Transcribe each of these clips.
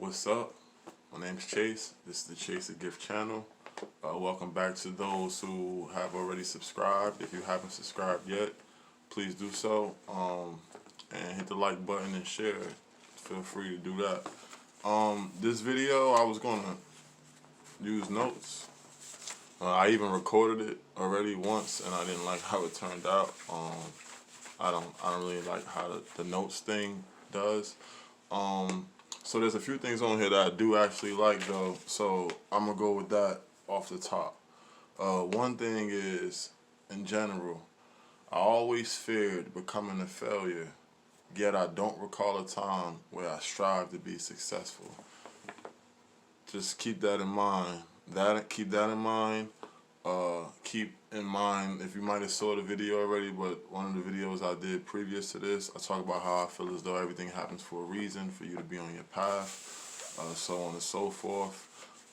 What's up? My name's Chase. This is the Chase a Gift channel. Welcome back to those who have already subscribed. If you haven't subscribed yet, please do so. And hit the like button and share. Feel free to do that. This video, I was gonna use notes. I even recorded it already once, and I didn't like how it turned out. I don't really like how the notes thing does. So there's a few things on here that I do actually like though. So I'm gonna go with that off the top. One thing is, in general, I always feared becoming a failure, yet I don't recall a time where I strived to be successful. Just keep that in mind. Keep that in mind. Keep in mind, if you might have saw the video already, but one of the videos I did previous to this, I talk about how I feel as though everything happens for a reason, for you to be on your path, so on and so forth.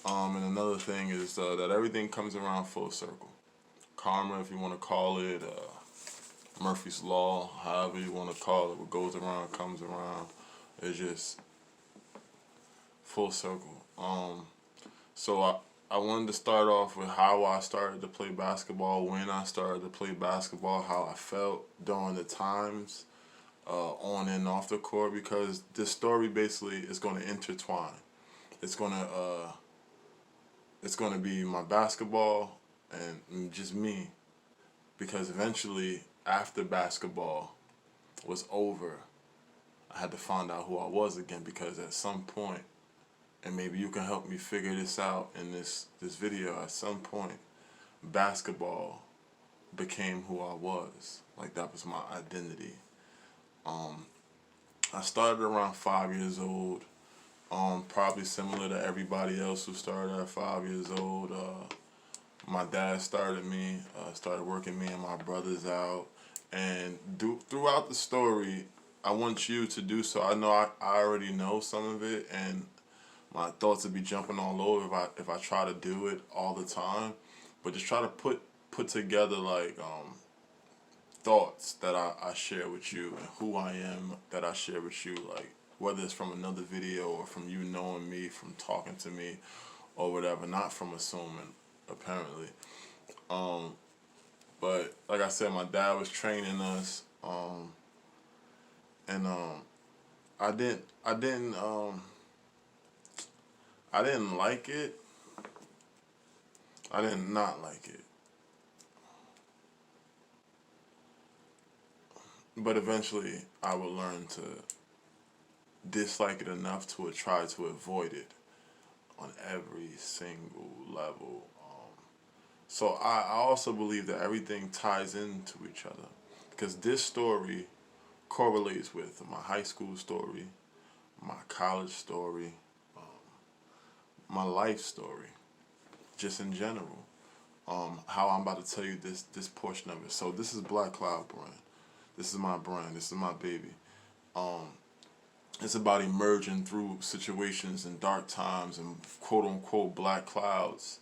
And another thing is that everything comes around full circle. Karma, if you want to call it, Murphy's Law, however you want to call it, what goes around comes around. It's just full circle. So I wanted to start off with how I started to play basketball, when I started to play basketball, how I felt during the times on and off the court, because this story basically is going to intertwine. It's going to be my basketball and just me, because eventually after basketball was over, I had to find out who I was again, because at some point, and maybe you can help me figure this out in this video, at some point, basketball became who I was. Like, that was my identity. I started around 5 years old, probably similar to everybody else who started at 5 years old. My dad started working me and my brothers out, and throughout the story, I want you to do so. I know I already know some of it, and my thoughts would be jumping all over if I try to do it all the time, but just try to put together like thoughts that I share with you, and who I am that I share with you, like whether it's from another video or from you knowing me, from talking to me or whatever, not from assuming, apparently. But like I said, my dad was training us, and I didn't like it. I did not like it. But eventually, I would learn to dislike it enough to try to avoid it on every single level. So I also believe that everything ties into each other, because this story correlates with my high school story, my college story, my life story, just in general. How I'm about to tell you this portion of it. So this is Black Cloud brand. This is my brand. This is my baby. It's about emerging through situations and dark times and quote unquote black clouds,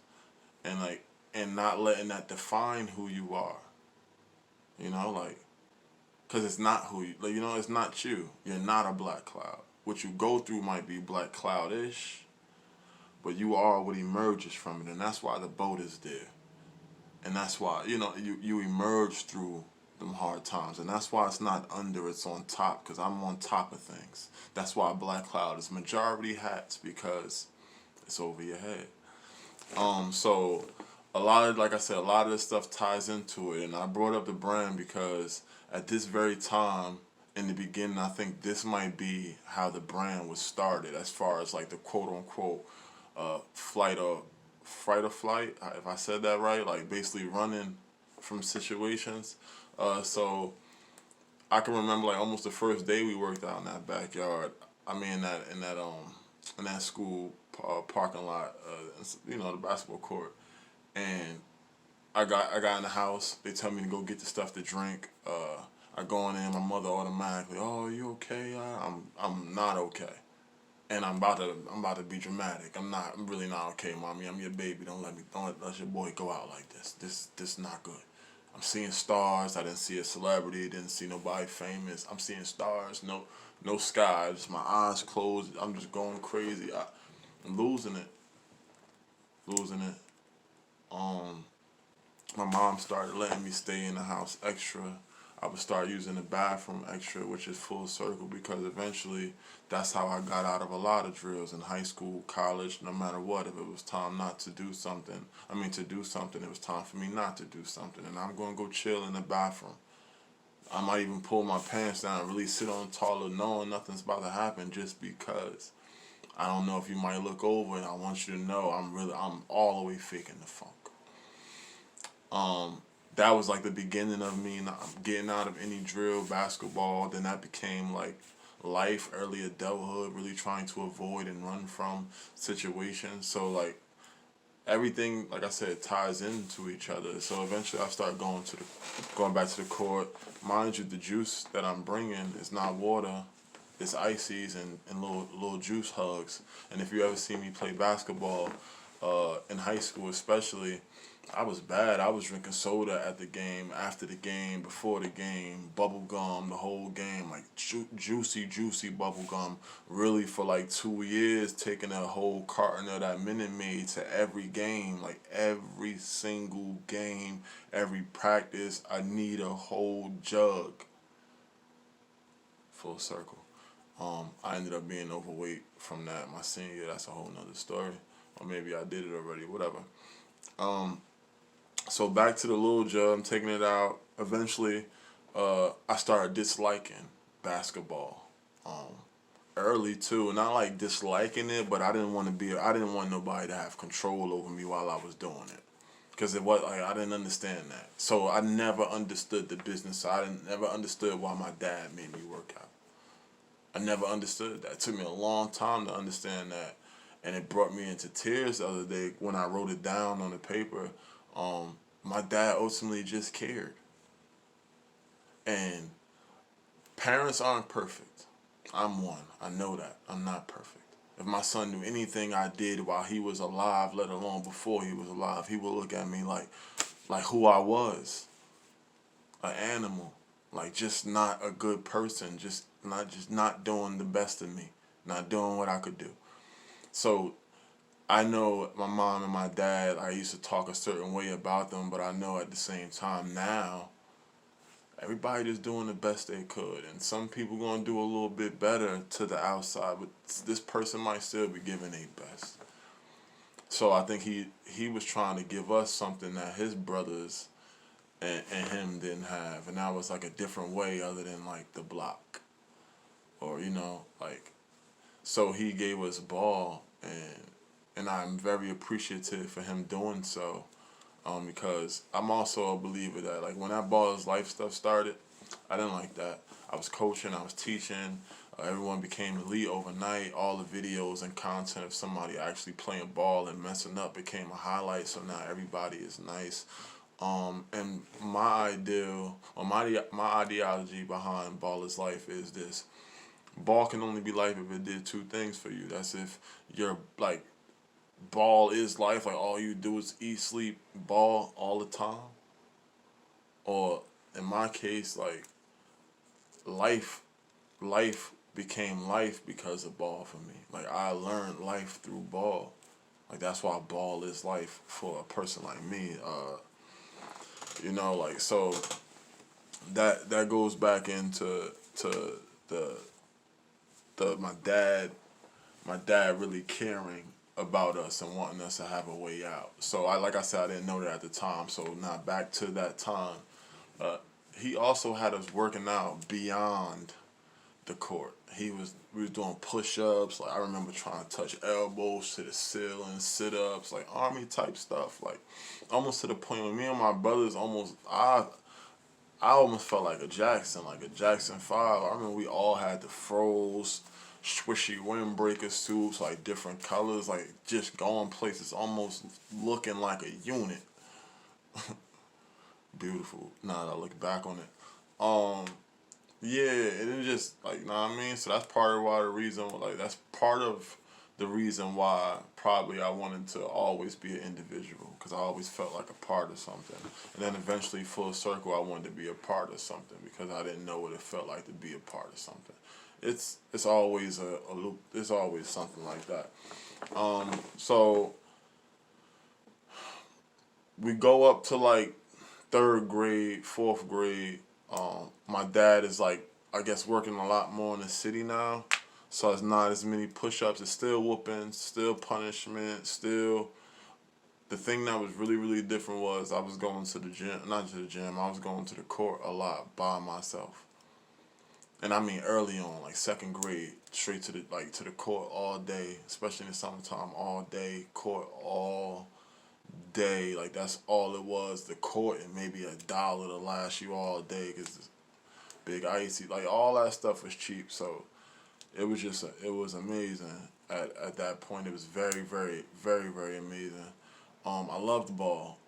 and not letting that define who you are. You know, like, because it's not who you, like, it's not you. You're not a black cloud. What you go through might be black cloud-ish, but you are what emerges from it, and that's why the boat is there. And that's why, you emerge through them hard times, and that's why it's not under, it's on top, because I'm on top of things. That's why black cloud is majority hats, because it's over your head. So like I said, a lot of this stuff ties into it, and I brought up the brand because at this very time, in the beginning, I think this might be how the brand was started, as far as like the quote unquote fight or flight, if I said that right, like basically running from situations. So I can remember like almost the first day we worked out in that backyard. I mean, in that school parking lot, the basketball court, and I got in the house. They tell me to go get the stuff to drink. I go in there, my mother automatically, "Oh, are you okay?" I'm not okay, and I'm about to be dramatic. I'm really not okay, mommy. I'm your baby. Don't let your boy go out like this. This not good. I'm seeing stars. I didn't see a celebrity. Didn't see nobody famous. I'm seeing stars. No sky. Just my eyes closed. I'm just going crazy. I'm losing it. Losing it. Um, my mom started letting me stay in the house extra. I would start using the bathroom extra, which is full circle because eventually that's how I got out of a lot of drills in high school, college, no matter what. If it was time not to do something, to do something, it was time for me not to do something. And I'm going to go chill in the bathroom. I might even pull my pants down and really sit on the toilet knowing nothing's about to happen just because. I don't know if you might look over and I want you to know I'm all the way faking the funk. Um, that was like the beginning of me not getting out of any drill, basketball. Then that became like life, early adulthood, really trying to avoid and run from situations. So like everything, like I said, ties into each other. So eventually I start going back to the court. Mind you, the juice that I'm bringing is not water. It's ices and little juice hugs. And if you ever see me play basketball, in high school especially, I was bad. I was drinking soda at the game, after the game, before the game, bubble gum, the whole game, like juicy bubble gum. Really for like 2 years, taking a whole carton of that Minute Maid to every game, like every single game, every practice. I need a whole jug. Full circle. I ended up being overweight from that my senior year. That's a whole nother story. Or maybe I did it already, whatever. Um, so back to the little jug, I'm taking it out. Eventually, I started disliking basketball. Um, Early too, not like disliking it, but I didn't want nobody to have control over me while I was doing it. Because it was like I didn't understand that. So I never understood the business side. I never understood why my dad made me work out. I never understood that. It took me a long time to understand that. And it brought me into tears the other day when I wrote it down on the paper. My dad ultimately just cared. And parents aren't perfect. I'm one. I know that. I'm not perfect. If my son knew anything I did while he was alive, let alone before he was alive, he would look at me like who I was, an animal, like just not a good person, just not doing the best of me, not doing what I could do. So I know my mom and my dad, I used to talk a certain way about them, but I know at the same time now, everybody just doing the best they could. And some people going to do a little bit better to the outside, but this person might still be giving their best. So I think he was trying to give us something that his brothers and him didn't have. And that was like a different way other than like the block. Or, like, so he gave us ball, and I'm very appreciative for him doing so, because I'm also a believer that like when that ball is life stuff started, I didn't like that. I was coaching, I was teaching, everyone became elite overnight. All the videos and content of somebody actually playing ball and messing up became a highlight. So now everybody is nice. And my ideal or my ideology behind ball is life is this: ball can only be life if it did two things for you. That's if you're like ball is life, like all you do is eat, sleep, ball all the time. Or in my case, like life life became life because of ball for me. Like I learned life through ball. Like that's why ball is life for a person like me. Like so that goes back into the my dad really caring about us and wanting us to have a way out. So like I said, I didn't know that at the time. So now back to that time, uh, he also had us working out beyond the court. We was doing push ups. Like I remember trying to touch elbows to the ceiling, sit ups, like army type stuff. Like almost to the point where me and my brothers I almost felt like a Jackson 5. I remember we all had the froze, swishy windbreaker suits, like different colors, like just going places, almost looking like a unit. Beautiful. Now that I look back on it. Yeah, and it just like, know what I mean? So that's part of why the reason, like, that's part of the reason why probably I wanted to always be an individual, because I always felt like a part of something. And then eventually, full circle, I wanted to be a part of something because I didn't know what it felt like to be a part of something. It's always a loop. It's always something like that. So we go up to like third grade, fourth grade. My dad is like, I guess, working a lot more in the city now. So it's not as many push-ups. It's still whooping, still punishment, still. The thing that was really, really different was I was going to the gym, not to the gym, I was going to the court a lot by myself. And I mean early on, like second grade, straight to the court all day, especially in the summertime, all day, court all day. Like that's all it was, the court, and maybe $1 to last you all day because big icy, like all that stuff was cheap. So it was just it was amazing at that point. It was very, very, very, very amazing. I loved the ball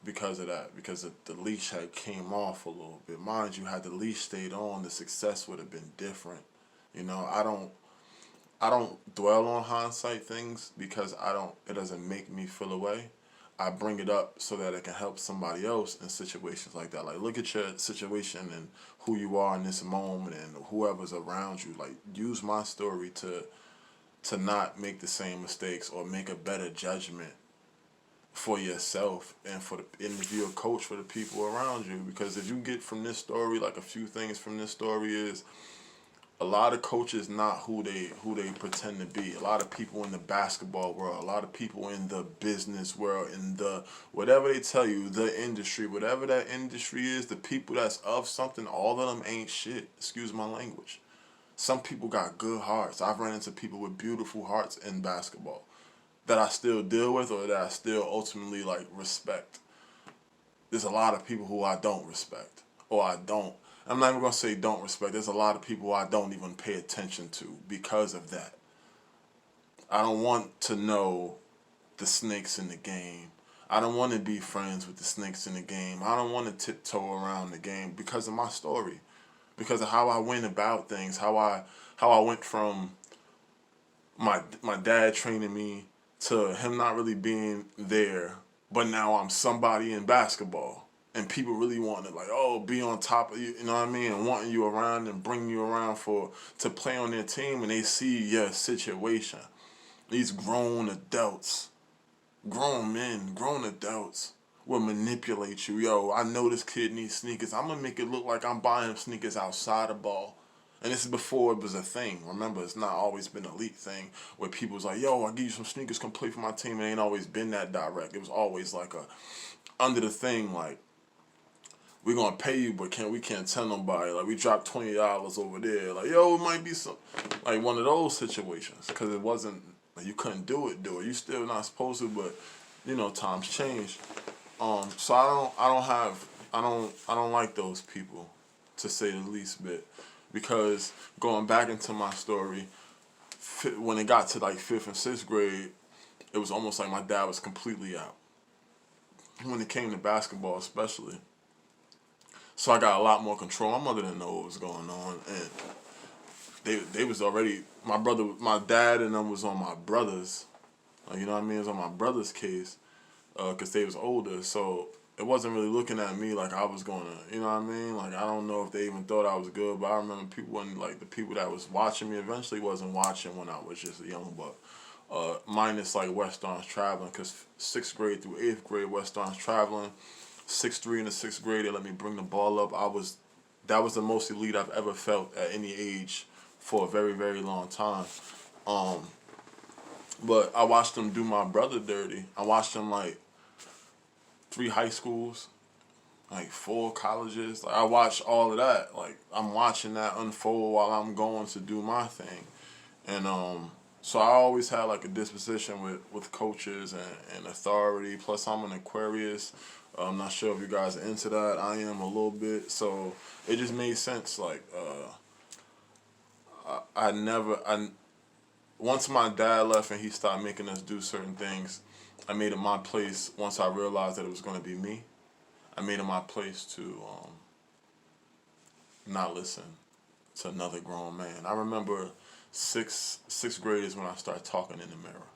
because of that, because the leash had came off a little bit. Mind you, had the leash stayed on, the success would have been different. You know, I don't dwell on hindsight things because it doesn't make me feel away. I bring it up so that it can help somebody else in situations like that. Like, look at your situation and who you are in this moment and whoever's around you. Like, use my story to not make the same mistakes or make a better judgment for yourself and and if you're a coach, for the people around you. Because if you get from this story, like a few things from this story is, a lot of coaches not who they pretend to be. A lot of people in the basketball world, a lot of people in the business world, in the whatever they tell you, the industry, whatever that industry is, the people that's of something, all of them ain't shit. Excuse my language. Some people got good hearts. I've ran into people with beautiful hearts in basketball that I still deal with or that I still ultimately like respect. There's a lot of people who I don't respect or I don't. I'm not even gonna say don't respect. There's a lot of people I don't even pay attention to because of that. I don't want to know the snakes in the game. I don't want to be friends with the snakes in the game. I don't want to tiptoe around the game because of my story, because of how I went about things, how I went from my dad training me to him not really being there, but now I'm somebody in basketball. And people really wanting to like, oh, be on top of you, you know what I mean, and wanting you around and bringing you around to play on their team, and they see your situation. These grown adults, grown men, grown adults will manipulate you. Yo, I know this kid needs sneakers. I'm gonna make it look like I'm buying him sneakers outside the ball. And this is before it was a thing. Remember, it's not always been an elite thing where people was like, yo, I'll give you some sneakers, come play for my team. It ain't always been that direct. It was always like under the thing, like, we're gonna pay you, but we can't tell nobody. Like, we dropped $20 over there. Like, yo, it might be some, like one of those situations. Because it wasn't, like, you couldn't do it. You still not supposed to, but, you know, times change. So I don't like those people, to say the least bit. Because going back into my story, when it got to like 5th and 6th grade, it was almost like my dad was completely out. When it came to basketball, especially. So I got a lot more control. My mother didn't know what was going on, and they was already, my dad and them was on my brothers. Like, you know what I mean? It was on my brother's case, because they was older. So it wasn't really looking at me like I was going to, you know what I mean? Like, I don't know if they even thought I was good, but I remember people, when like the people that was watching me eventually wasn't watching when I was just a young buck. Minus like West Orange traveling, because 6th grade through 8th grade, West Orange traveling. 6'3" in the 6th grade, they let me bring the ball up. That was the most elite I've ever felt at any age for a very, very long time. But I watched them do my brother dirty. I watched them like 3 high schools, like 4 colleges. Like, I watched all of that. Like, I'm watching that unfold while I'm going to do my thing. And so I always had like a disposition with coaches and authority. Plus, I'm an Aquarius. I'm not sure if you guys are into that. I am a little bit. So it just made sense. Like, once my dad left and he started making us do certain things, I made it my place. Once I realized that it was going to be me, I made it my place to not listen to another grown man. I remember Sixth grade is when I started talking in the mirror.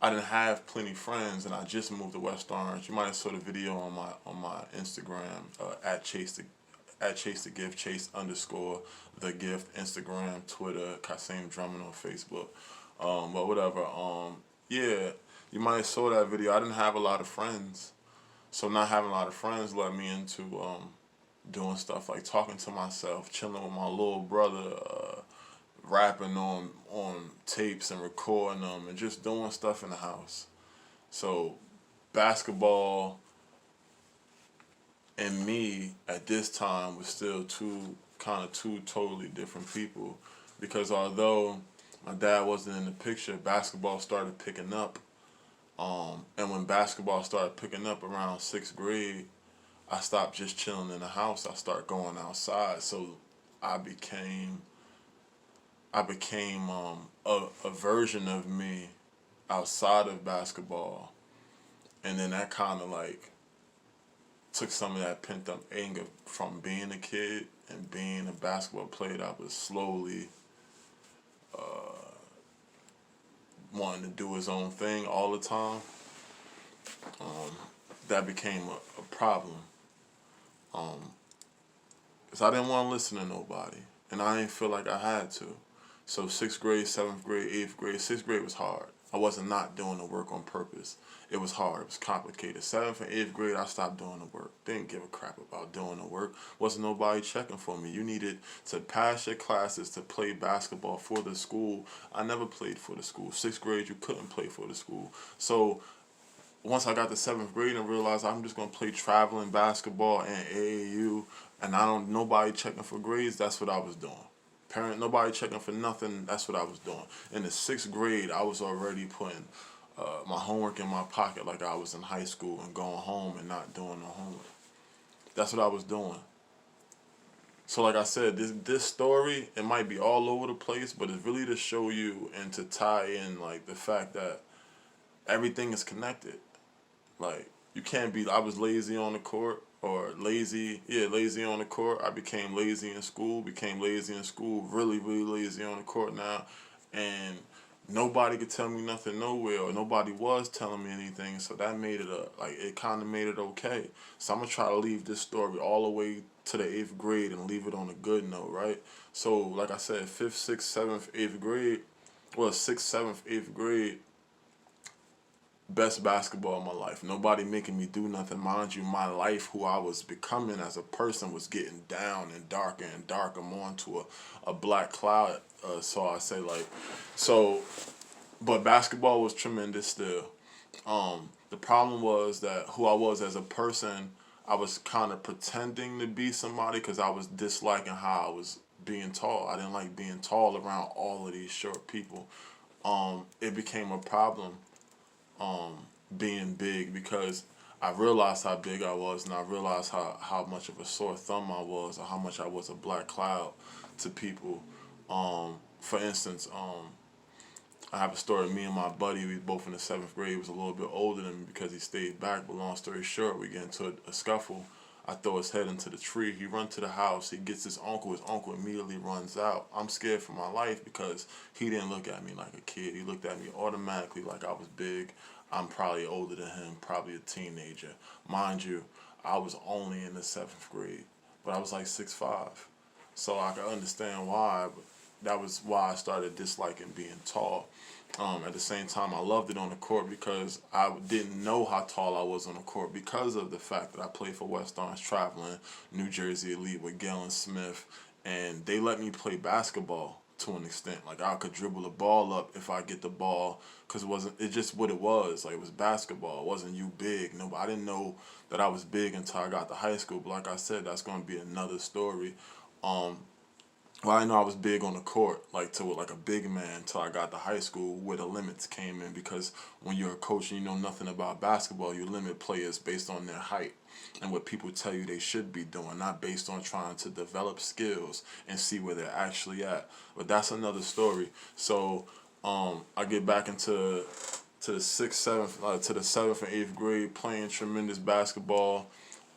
I didn't have plenty friends, and I just moved to West Orange. You might have saw the video on my Instagram at Chase the Gift, Chase underscore the Gift, Instagram, Twitter, Kasim Drummond on Facebook. But whatever. Yeah, you might have saw that video. I didn't have a lot of friends, so not having a lot of friends led me into doing stuff like talking to myself, chilling with my little brother, rapping on tapes and recording them, and just doing stuff in the house. So basketball and me at this time was still two totally different people, because although my dad wasn't in the picture, basketball started picking up. And when basketball started picking up around sixth grade, I stopped just chilling in the house. I started going outside. So I became a version of me outside of basketball, and then that kind of like took some of that pent up anger from being a kid and being a basketball player that was slowly wanting to do his own thing all the time. That became a problem. Because I didn't want to listen to nobody, and I didn't feel like I had to. So sixth grade, seventh grade, eighth grade, sixth grade was hard. I wasn't not doing the work on purpose. It was hard. It was complicated. Seventh and eighth grade, I stopped doing the work. Didn't give a crap about doing the work. Wasn't nobody checking for me. You needed to pass your classes to play basketball for the school. I never played for the school. Sixth grade, you couldn't play for the school. So once I got to seventh grade and realized I'm just gonna play traveling basketball and AAU, and nobody checking for grades, that's what I was doing. Nobody checking for nothing, that's what I was doing. In the sixth grade, I was already putting my homework in my pocket like I was in high school and going home and not doing no homework. That's what I was doing. So like I said, this story, it might be all over the place, but it's really to show you and to tie in like the fact that everything is connected. Like, you can't be, I was lazy on the court, or lazy on the court. I became lazy in school, really, really lazy on the court now. And nobody could tell me nothing nowhere, or nobody was telling me anything. So that made it it kind of made it okay. So I'm going to try to leave this story all the way to the eighth grade and leave it on a good note, right? So, like I said, fifth, sixth, seventh, eighth grade, sixth, seventh, eighth grade, best basketball of my life. Nobody making me do nothing. Mind you, my life, who I was becoming as a person, was getting down and darker, more into a black cloud. So I say but basketball was tremendous still. The problem was that who I was as a person, I was kind of pretending to be somebody because I was disliking how I was being tall. I didn't like being tall around all of these short people. It became a problem being big, because I realized how big I was, and I realized how much of a sore thumb I was, or how much I was a black cloud to people. For instance, I have a story of me and my buddy. We both in the seventh grade. He was a little bit older than me because he stayed back. But long story short, we get into a scuffle. I throw his head into the tree. He runs to the house. He gets his uncle. His uncle immediately runs out. I'm scared for my life because he didn't look at me like a kid. He looked at me automatically like I was big. I'm probably older than him, probably a teenager. Mind you, I was only in the seventh grade, but I was like 6'5". So I can understand why, but that was why I started disliking being tall. At the same time, I loved it on the court because I didn't know how tall I was on the court because of the fact that I played for West Orange Traveling, New Jersey Elite with Galen Smith, and they let me play basketball to an extent. Like, I could dribble the ball up if I get the ball, because it's just what it was. Like, it was basketball. It wasn't you big. No, I didn't know that I was big until I got to high school. But like I said, that's going to be another story. Well, I know I was big on the court, like a big man, until I got to high school, where the limits came in. Because when you're a coach and you know nothing about basketball, you limit players based on their height and what people tell you they should be doing, not based on trying to develop skills and see where they're actually at. But that's another story. So I get back into the seventh and eighth grade, playing tremendous basketball,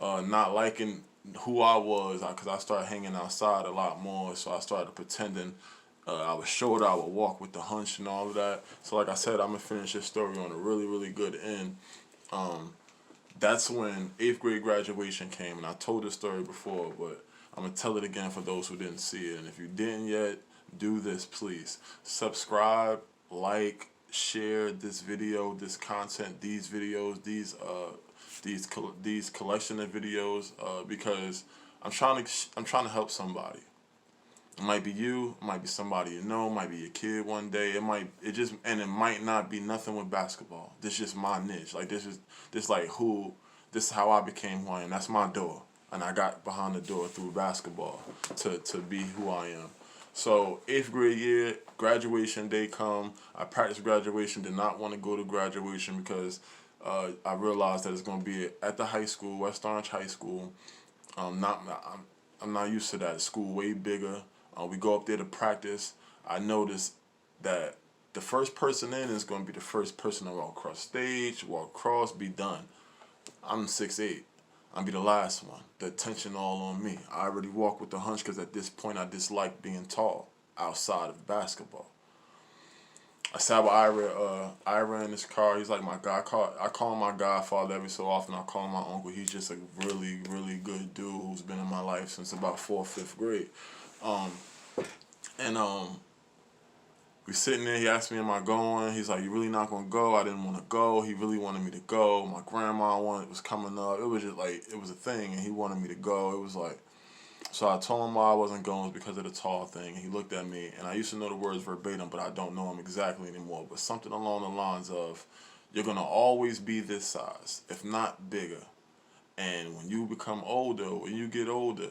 not liking who I was, because I started hanging outside a lot more. So I started pretending I was shorter. I would walk with the hunch and all of that. So like I said, I'm gonna finish this story on a really, really good end. That's when 8th grade graduation came, and I told this story before, but I'm gonna tell it again for those who didn't see it. And if you didn't yet, do this, please. Subscribe, like, share this video, this content, these videos, these collection of videos, because I'm trying to help somebody. It might be you, it might be somebody you know, it might be your kid one day. It might not be nothing with basketball. This is just my niche. Like this is how I became who I am. That's my door, and I got behind the door through basketball to be who I am. So 8th grade year, graduation day come. I practiced graduation. Did not want to go to graduation because I realized that it's going to be at the high school, West Orange High School. I'm not used to that. The school way bigger. We go up there to practice. I noticed that the first person in is going to be the first person to walk across stage, walk across, be done. I'm 6'8". I'll be the last one. The attention all on me. I already walk with the hunch because at this point I dislike being tall outside of basketball. I sat with Ira in his car. He's like my guy. I call him my godfather every so often. I call him my uncle. He's just a really, really good dude who's been in my life since about 4th, 5th grade. Um, and we sitting there. He asked me, "Am I going?" He's like, "You really not gonna go?" I didn't want to go. He really wanted me to go. My grandma was coming up. It was just like it was a thing, and he wanted me to go. It was like, so I told him why I wasn't going was because of the tall thing. He looked at me, and I used to know the words verbatim, but I don't know them exactly anymore. But something along the lines of, "You're gonna always be this size, if not bigger. And when you become older, when you get older,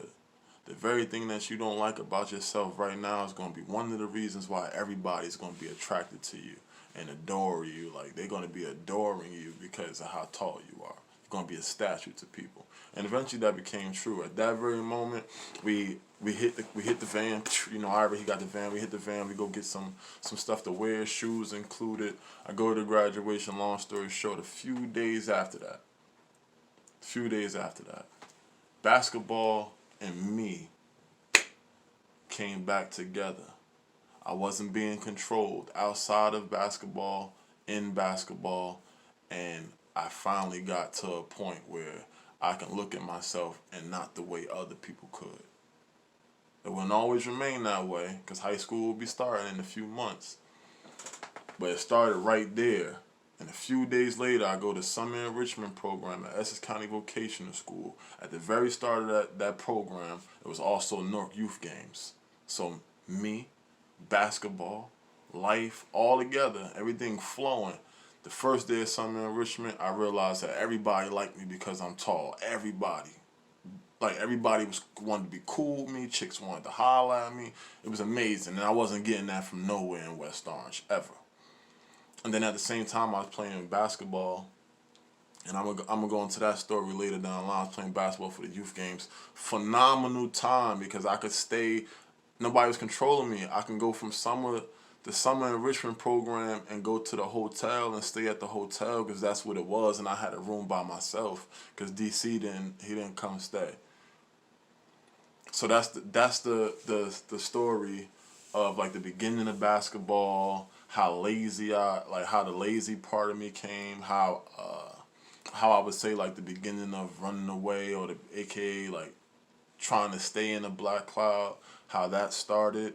the very thing that you don't like about yourself right now is going to be one of the reasons why everybody's going to be attracted to you and adore you. Like, they're going to be adoring you because of how tall you are. You're going to be a statue to people." And eventually that became true. At that very moment, we hit the van. You know, Ira, he got the van. We hit the van. We go get some stuff to wear, shoes included. I go to graduation. Long story short, a few days after that, basketball and me came back together. I wasn't being controlled outside of basketball, in basketball, and I finally got to a point where I can look at myself and not the way other people could. It wouldn't always remain that way because high school will be starting in a few months. But it started right there. And a few days later, I go to summer enrichment program at Essex County Vocational School. At the very start of that program, it was also Newark Youth Games. So me, basketball, life, all together, everything flowing. The first day of summer enrichment, I realized that everybody liked me because I'm tall. Everybody. Like, everybody wanted to be cool with me. Chicks wanted to holler at me. It was amazing. And I wasn't getting that from nowhere in West Orange, ever. And then at the same time, I was playing basketball. And I'm gonna go into that story later down the line. I was playing basketball for the youth games. Phenomenal time because I could stay. Nobody was controlling me. I can go from the summer enrichment program and go to the hotel and stay at the hotel because that's what it was. And I had a room by myself because DC didn't come stay. So that's the story of like the beginning of basketball, how the lazy part of me came, how I would say like the beginning of running away or the AKA like trying to stay in a black cloud, how that started.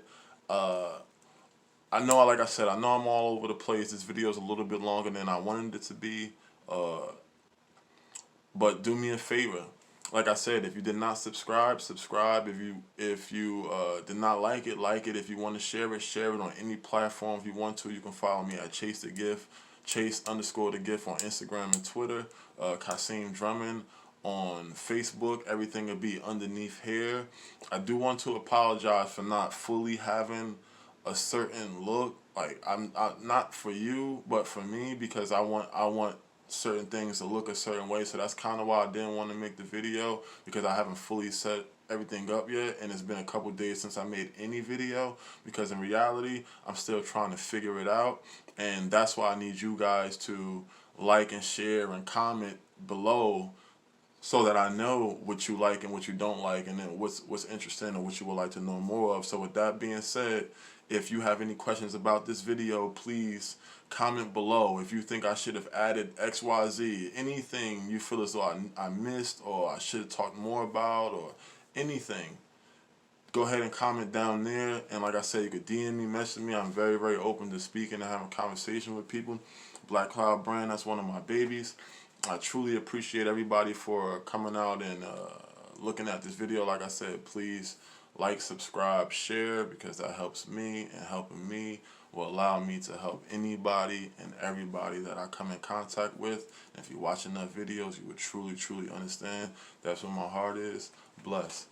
I know, like I said, I know I'm all over the place. This video is a little bit longer than I wanted it to be. But do me a favor. Like I said, if you did not subscribe. If you did not like it, like it. If you want to share it on any platform. If you want to, you can follow me at Chase the Gift, Chase_the Gift on Instagram and Twitter. Kasim Drummond on Facebook. Everything will be underneath here. I do want to apologize for not fully having a certain look. Like I'm not for you, but for me because I want certain things to look a certain way. So that's kind of why I didn't want to make the video because I haven't fully set everything up yet, and it's been a couple days since I made any video because in reality I'm still trying to figure it out, and that's why I need you guys to like and share and comment below so that I know what you like and what you don't like, and then what's interesting and what you would like to know more of. So with that being said, If you have any questions about this video, please comment below. If you think I should have added XYZ, anything you feel as though I missed or I should have talked more about or anything, go ahead and comment down there. And like I said, you could DM me, message me. I'm very, very open to speaking and having a conversation with people. Black Cloud Brand, that's one of my babies. I truly appreciate everybody for coming out and looking at this video. Like I said, please like, subscribe, share, because that helps me, and helping me will allow me to help anybody and everybody that I come in contact with. And if you watch enough videos, you would truly, truly understand that's where my heart is. Bless.